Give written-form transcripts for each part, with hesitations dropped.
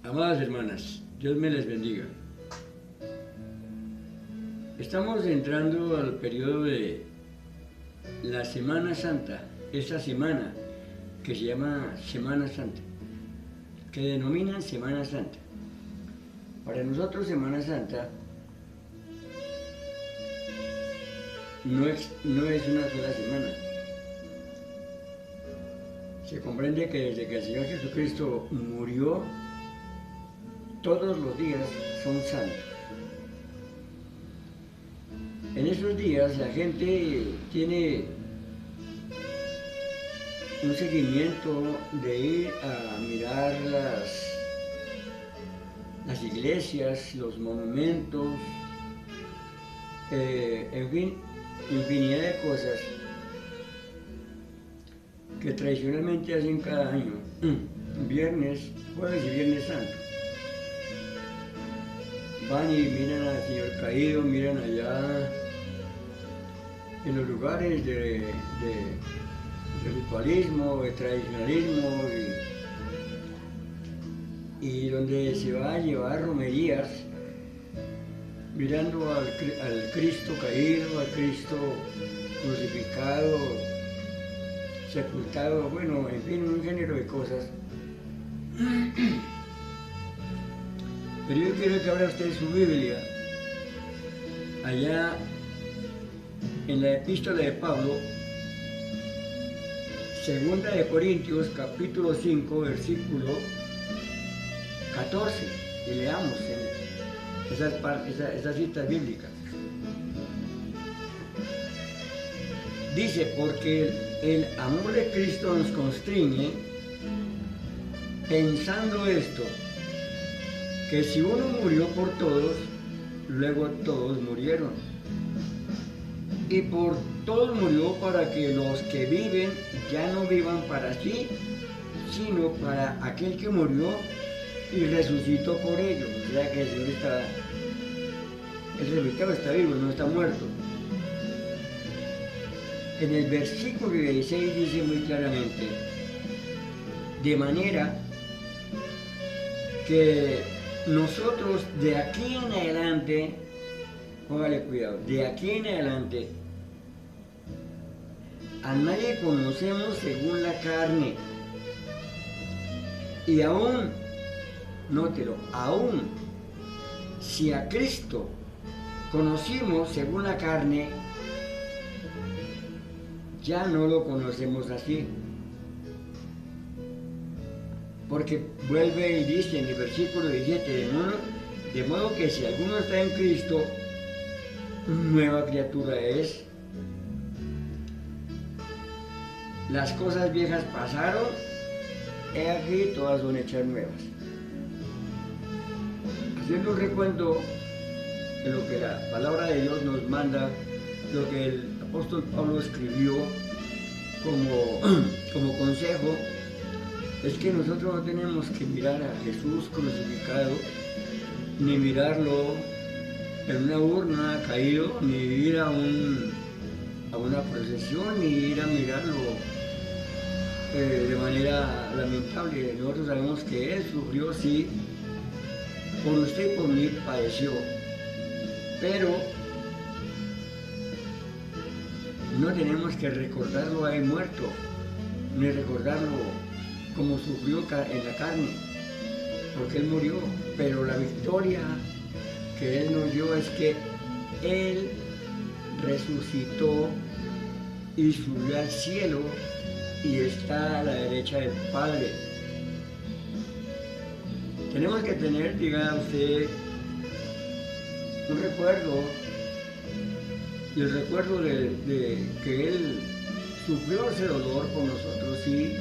Amadas hermanas, Dios me les bendiga. Estamos entrando al periodo de la Semana Santa, esa semana que se llama Semana Santa, que denominan Semana Santa. Para nosotros Semana Santa no es una sola semana. Se comprende que desde que el Señor Jesucristo murió, todos los días son santos. En esos días la gente tiene un seguimiento de ir a mirar las iglesias, los monumentos, en fin, infinidad de cosas que tradicionalmente hacen cada año, viernes, jueves y viernes santo. Van y miran al Señor caído, miran allá en los lugares de ritualismo, de tradicionalismo y donde se va a llevar romerías, mirando al Cristo caído, al Cristo crucificado, sepultado, bueno, en fin, un género de cosas. Pero yo quiero que abra usted su Biblia, allá en la epístola de Pablo, segunda de Corintios, capítulo 5, versículo 14, y leamos esas citas bíblicas. Dice, porque el amor de Cristo nos constriñe, pensando esto, que si uno murió por todos, luego todos murieron. Y por todos murió para que los que viven ya no vivan para sí, sino para aquel que murió y resucitó por ellos. O sea que el Señor el resucitado está vivo, no está muerto. En el versículo 16 dice muy claramente, de manera que nosotros de aquí en adelante, póngale cuidado, de aquí en adelante, a nadie conocemos según la carne. Y aún, nótelo, aún si a Cristo conocimos según la carne, ya no lo conocemos así. Porque vuelve y dice en el versículo 17, de modo que si alguno está en Cristo, nueva criatura es. Las cosas viejas pasaron, he aquí todas son hechas nuevas. Haciendo un recuento de lo que la palabra de Dios nos manda, lo que el apóstol Pablo escribió como consejo, es que nosotros no tenemos que mirar a Jesús crucificado, ni mirarlo en una urna caído, ni ir a una procesión, ni ir a mirarlo de manera lamentable. Nosotros sabemos que Él sufrió, sí, por usted y por mí padeció, pero no tenemos que recordarlo ahí muerto, ni recordarlo como sufrió en la carne, porque Él murió, pero la victoria que Él nos dio es que Él resucitó y subió al cielo y está a la derecha del Padre. Tenemos que tener, diga usted, un recuerdo, y el recuerdo de que Él sufrió ese dolor por nosotros, sí,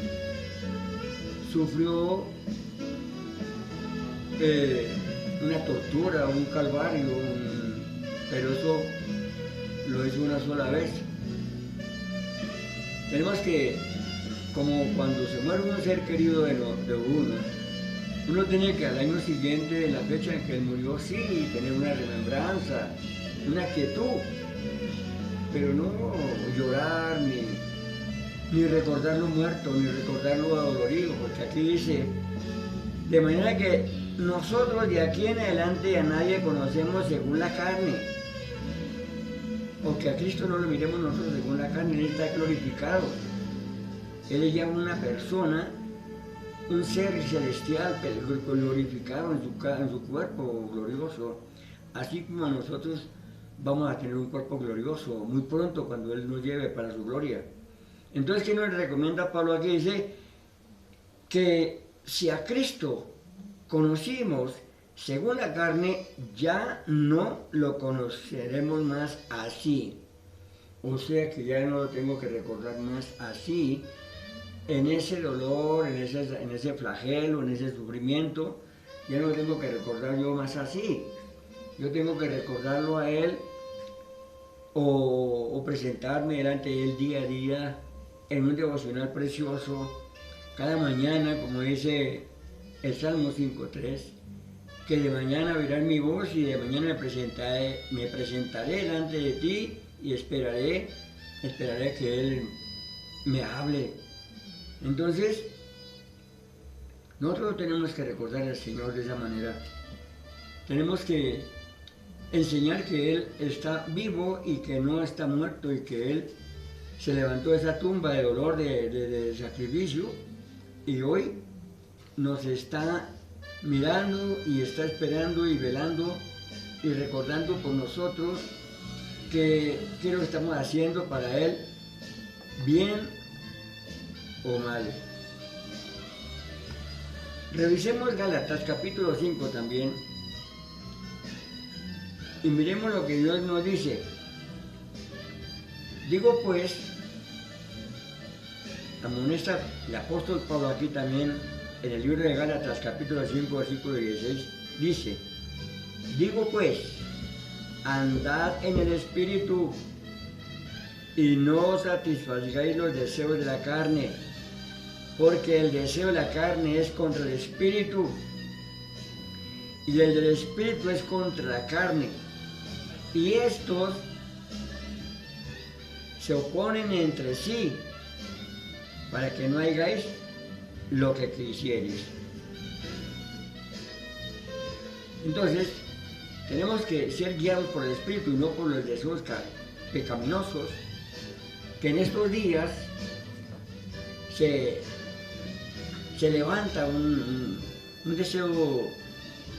sufrió una tortura, un calvario, pero eso lo hizo una sola vez. Tenemos que, como cuando se muere un ser querido de uno tiene que al año siguiente de la fecha en que él murió, sí, tener una remembranza, una quietud, pero no llorar ni recordarlo muerto, ni recordarlo adolorido, porque aquí dice, de manera que nosotros de aquí en adelante a nadie conocemos según la carne. O que a Cristo no lo miremos nosotros según la carne, Él está glorificado. Él es ya una persona, un ser celestial, pero glorificado en su cuerpo glorioso. Así como nosotros vamos a tener un cuerpo glorioso muy pronto cuando Él nos lleve para su gloria. Entonces, ¿qué nos recomienda Pablo aquí? Dice que si a Cristo conocimos según la carne, ya no lo conoceremos más así. O sea que ya no lo tengo que recordar más así, en ese dolor, en ese flagelo, en ese sufrimiento, ya no lo tengo que recordar yo más así. Yo tengo que recordarlo a Él o presentarme delante de Él día a día en un devocional precioso, cada mañana, como dice el Salmo 5.3, que de mañana oirás mi voz y de mañana me presentaré delante de ti y esperaré que Él me hable. Entonces, nosotros tenemos que recordar al Señor de esa manera. Tenemos que enseñar que Él está vivo y que no está muerto y que Él se levantó de esa tumba de dolor, de sacrificio, y hoy nos está mirando y está esperando y velando y recordando por nosotros qué es lo que estamos haciendo para Él, bien o mal. Revisemos Gálatas capítulo 5 también y miremos lo que Dios nos dice. Digo pues, amonesta el apóstol Pablo aquí también en el libro de Gálatas capítulo 5 versículo 16, dice: digo pues, andad en el Espíritu y no satisfagáis los deseos de la carne, porque el deseo de la carne es contra el Espíritu y el del Espíritu es contra la carne, y estos se oponen entre sí para que no hagáis lo que quisierais. Entonces, tenemos que ser guiados por el Espíritu y no por los deseos pecaminosos, que en estos días se levanta un deseo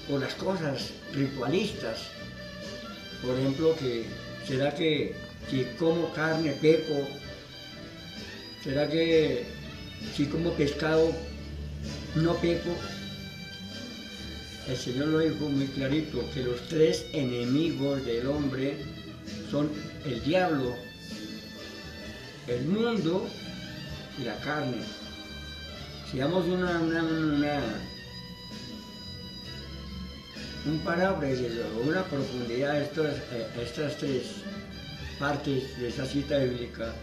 por las cosas ritualistas. Por ejemplo, que ¿será que si como carne peco? ¿Será que si como pescado no peco? El Señor lo dijo muy clarito, que los tres enemigos del hombre son el diablo, el mundo y la carne. Si damos un paráfrasis o una profundidad a estas tres partes de esta cita bíblica,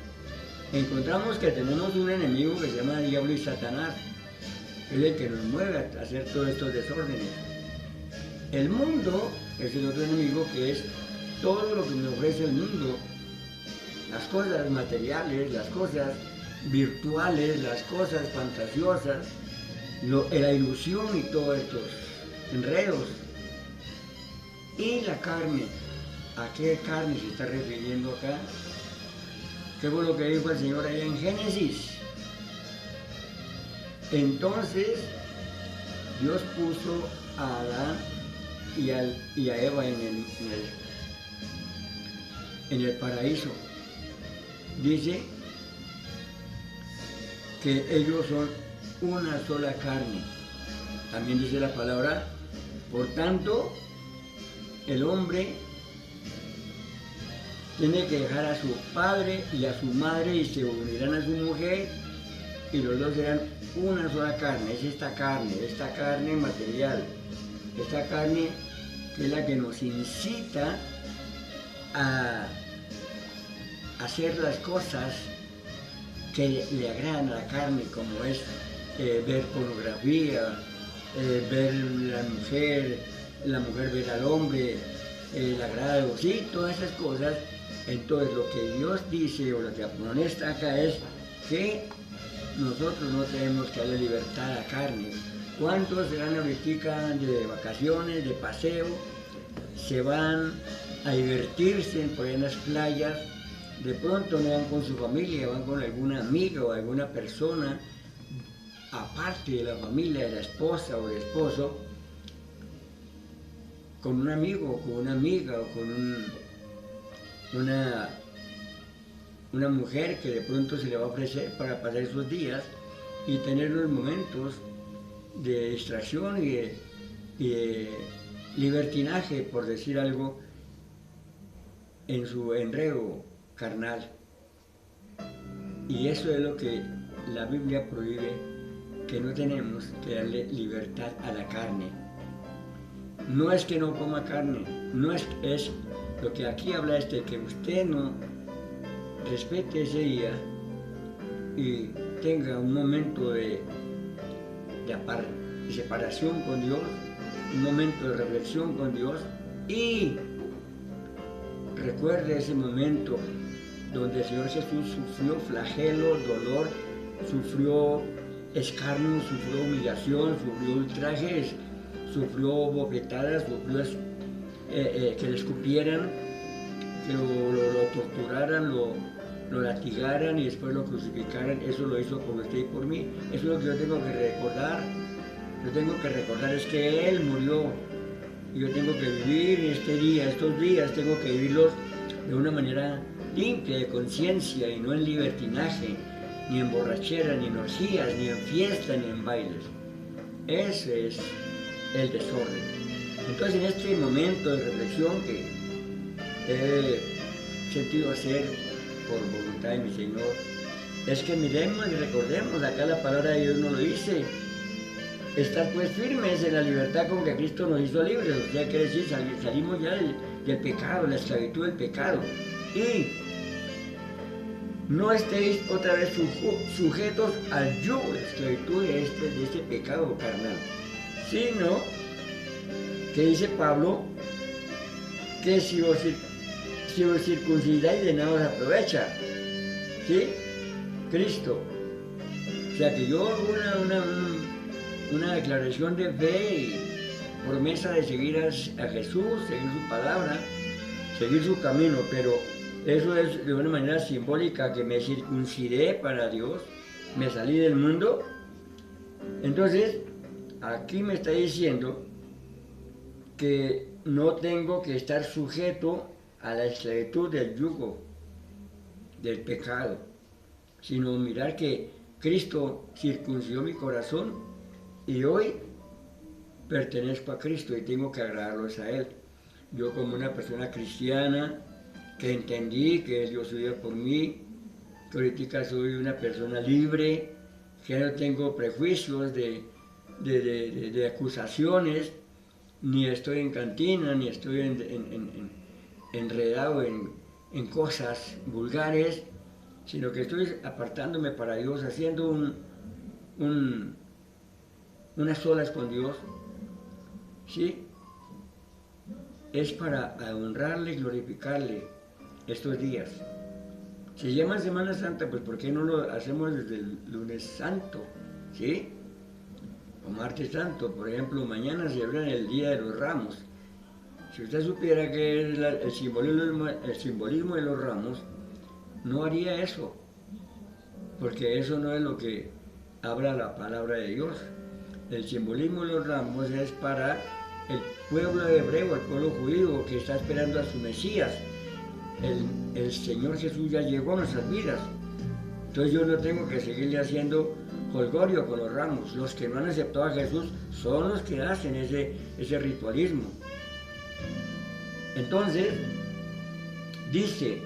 encontramos que tenemos un enemigo que se llama Diablo y Satanás. Es el que nos mueve a hacer todos estos desórdenes. El mundo es el otro enemigo, que es todo lo que nos ofrece el mundo. Las cosas materiales, las cosas virtuales, las cosas fantasiosas, la ilusión y todos estos enredos. Y la carne. ¿A qué carne se está refiriendo acá? ¿Qué fue lo que dijo el Señor allá en Génesis? Entonces, Dios puso a Adán y a Eva en el paraíso. Dice que ellos son una sola carne. También dice la palabra, por tanto, el hombre tiene que dejar a su padre y a su madre y se unirán a su mujer y los dos serán una sola carne. Es esta carne material, esta carne que es la que nos incita a hacer las cosas que le agradan a la carne, como es ver pornografía, ver la mujer ver al hombre, el agrado, sí, todas esas cosas. Entonces lo que Dios dice o lo que amonesta acá es que nosotros no tenemos que darle libertad a la carne, ¿Cuántos se van ahorita de vacaciones, de paseo? Se van a divertirse por ahí en las playas. De pronto no van con su familia, van con alguna amiga o alguna persona, aparte de la familia, de la esposa o del esposo, con un amigo, con una amiga o con una mujer que de pronto se le va a ofrecer para pasar esos días y tener unos momentos de distracción y de libertinaje, por decir algo, en su enredo carnal. Y eso es lo que la Biblia prohíbe, que no tenemos que darle libertad a la carne. No es que no coma carne, no es lo que aquí habla es de que usted no respete ese día y tenga un momento de separación con Dios, un momento de reflexión con Dios y recuerde ese momento donde el Señor Jesús sufrió flagelo, dolor, sufrió escarnio, sufrió humillación, sufrió ultrajes, sufrió bofetadas, sufrió que le escupieran, que lo torturaran, lo latigaran y después lo crucificaran. Eso lo hizo por usted y por mí. Eso es lo que yo tengo que recordar. Yo tengo que recordar es que Él murió y yo tengo que vivir estos días tengo que vivirlos de una manera limpia, de conciencia y no en libertinaje, ni en borrachera, ni en orgías, ni en fiesta, ni en bailes. Ese es el desorden. Entonces, en este momento de reflexión que he sentido hacer por voluntad de mi Señor, es que miremos y recordemos, acá la palabra de Dios nos lo dice: estar pues firmes en la libertad con que Cristo nos hizo libres. O sea, quiere decir, salimos ya del pecado, la esclavitud del pecado. Y no estéis otra vez sujetos al yugo de esclavitud de este pecado carnal, sino que dice Pablo que si os circuncidáis de nada os aprovecha, ¿sí? Cristo. O sea que yo hago una declaración de fe y promesa de seguir a Jesús, seguir su palabra, seguir su camino, pero eso es de una manera simbólica, que me circuncidé para Dios, me salí del mundo. Entonces, aquí me está diciendo que no tengo que estar sujeto a la esclavitud del yugo, del pecado, sino mirar que Cristo circuncidó mi corazón y hoy pertenezco a Cristo y tengo que agradarlos a Él. Yo, como una persona cristiana que entendí que Él dio su vida por mí, que ahorita soy una persona libre, que no tengo prejuicios de acusaciones, ni estoy en cantina, ni estoy enredado en cosas vulgares, sino que estoy apartándome para Dios, haciendo unas solas con Dios, ¿sí? Es para honrarle y glorificarle estos días. Se llama Semana Santa, pues ¿por qué no lo hacemos desde el lunes santo? ¿Sí? O martes santo, por ejemplo, mañana celebran el Día de los Ramos. Si usted supiera que es el simbolismo de los ramos, no haría eso, porque eso no es lo que habla la palabra de Dios. El simbolismo de los ramos es para el pueblo hebreo, el pueblo judío que está esperando a su Mesías. El Señor Jesús ya llegó a nuestras vidas. Entonces yo no tengo que seguirle haciendo jolgorio con los ramos. Los que no han aceptado a Jesús son los que hacen ese ritualismo. Entonces, dice: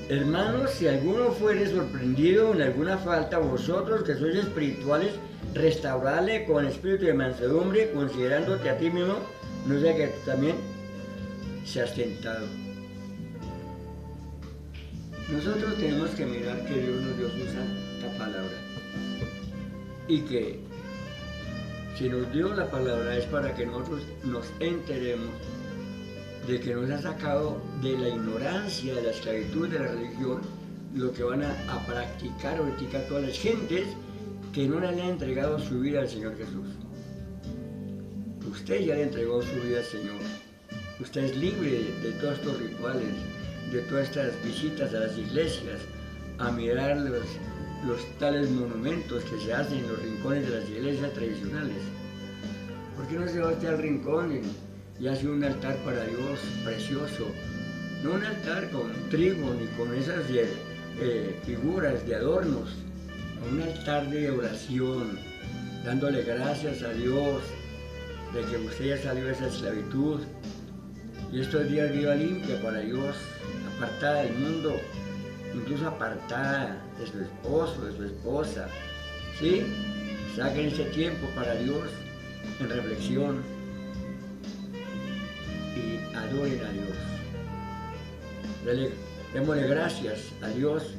hermanos, si alguno fuere sorprendido en alguna falta, vosotros que sois espirituales, restaurarle con espíritu de mansedumbre, considerándote a ti mismo, no sea que tú también seas tentado. Nosotros tenemos que mirar que Dios nos dio su santa palabra y que si nos dio la palabra es para que nosotros nos enteremos de que nos ha sacado de la ignorancia, de la esclavitud de la religión, lo que van a practicar ahorita todas las gentes que no le haya entregado su vida al Señor Jesús. Usted ya le entregó su vida al Señor. Usted es libre de todos estos rituales, de todas estas visitas a las iglesias, a mirar los tales monumentos que se hacen en los rincones de las iglesias tradicionales. ¿Por qué no se va usted al rincón y hace un altar para Dios precioso? No un altar con trigo ni con esas figuras de adornos, un altar de oración, dándole gracias a Dios de que usted ya salió de esa esclavitud y estos días viva limpia para Dios, apartada del mundo, incluso apartada de su esposo, de su esposa. ¿Sí? Saquen ese tiempo para Dios en reflexión y adoren a Dios. Démosle gracias a Dios,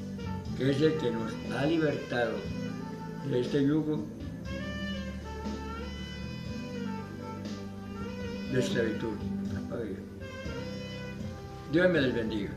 que es el que nos ha libertado de este yugo de esclavitud. Dios me les bendiga.